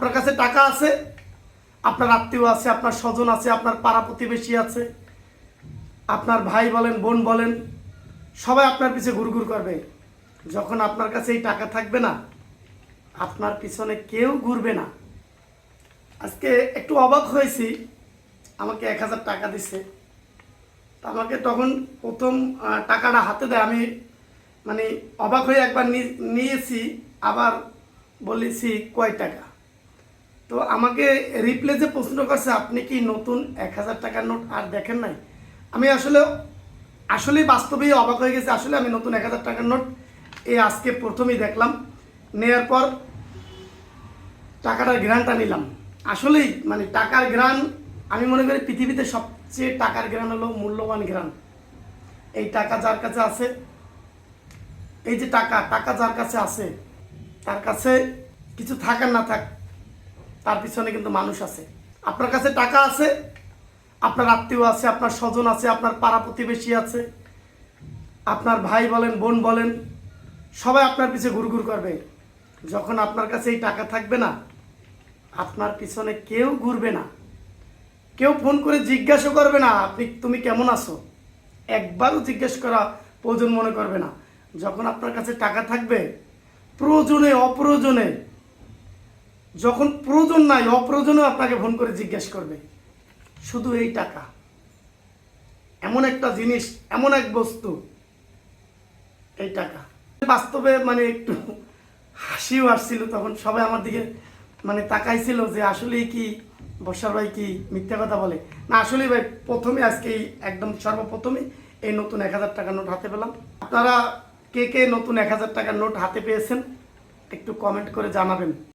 আপনার কাছে টাকা আছে, আপনার আত্মীয় আছে, আপনার স্বজন আছে, আপনার পাড়া প্রতিবেশী আছে, আপনার ভাই বলেন বোন বলেন, সবাই আপনার পিছে ঘুরঘুর করবে। যখন আপনার কাছে এই টাকা থাকবে না, আপনার পিছনে কেউ ঘুরবে না। আজকে একটু অবাক হয়েছি, আমাকে 1000 টাকা দিছে। আমাকে তখন প্রথম টাকাটা হাতে দেয়, আমি মানে অবাক হয়ে একবার নিয়েছি, আবার বলেছি কয় টাকা। তো আমাকে রিপ্লে যে প্রশ্ন করছে, আপনি কি নতুন 1000 টাকার নোট আর দেখেন নাই? আমি আসলেই বাস্তবেই অবাক হয়ে গেছি। আসলে আমি নতুন 1000 টাকার নোট এই আজকে প্রথমেই দেখলাম। নেওয়ার পর টাকাটার ঘ্রাণটা নিলাম। আসলেই মানে টাকার ঘ্রাণ, আমি মনে করি পৃথিবীতে সবচেয়ে টাকার ঘ্রাণ হলো মূল্যবান ঘ্রাণ। এই টাকা যার কাছে আছে, এই যে টাকা যার কাছে আছে, তার কাছে কিছু থাক আর না থাক, তার পিছনে কিন্তু মানুষ আছে। আপনার কাছে টাকা আছে, আপনার আত্মীয় আছে, আপনার স্বজন আছে, আপনার পাড়া প্রতিবেশী আছে, আপনার ভাই বলেন বোন বলেন, সবাই আপনার পিছে ঘুরঘুর করবে। যখন আপনার কাছে এই টাকা থাকবে না, আপনার পিছনে কেউ ঘুরবে না। কেউ ফোন করে জিজ্ঞাসা করবে না তুমি কেমন আছো, একবারও জিজ্ঞেস করা প্রয়োজন মনে করবে না। যখন আপনার কাছে টাকা থাকবে, প্রয়োজনে অপ্রয়োজনে, যখন প্রয়োজন নাই অপ্রয়োজনেও আপনাকে ফোন করে জিজ্ঞেস করবে। শুধু এই টাকা এমন একটা জিনিস, এমন এক বস্তু, এই টাকা। বাস্তবে মানে একটু হাসিও আসছিল, তখন সবাই আমার দিকে মানে তাকাইছিল যে আসলেই কি বর্ষার ভাই কি মিথ্যা কথা বলে না। আসলেই ভাই প্রথমে আজকে একদম সর্বপ্রথমে এই নতুন 1000 টাকার নোট হাতে পেলাম। আপনারা কে কে নতুন 1000 টাকার নোট হাতে পেয়েছেন একটু কমেন্ট করে জানাবেন।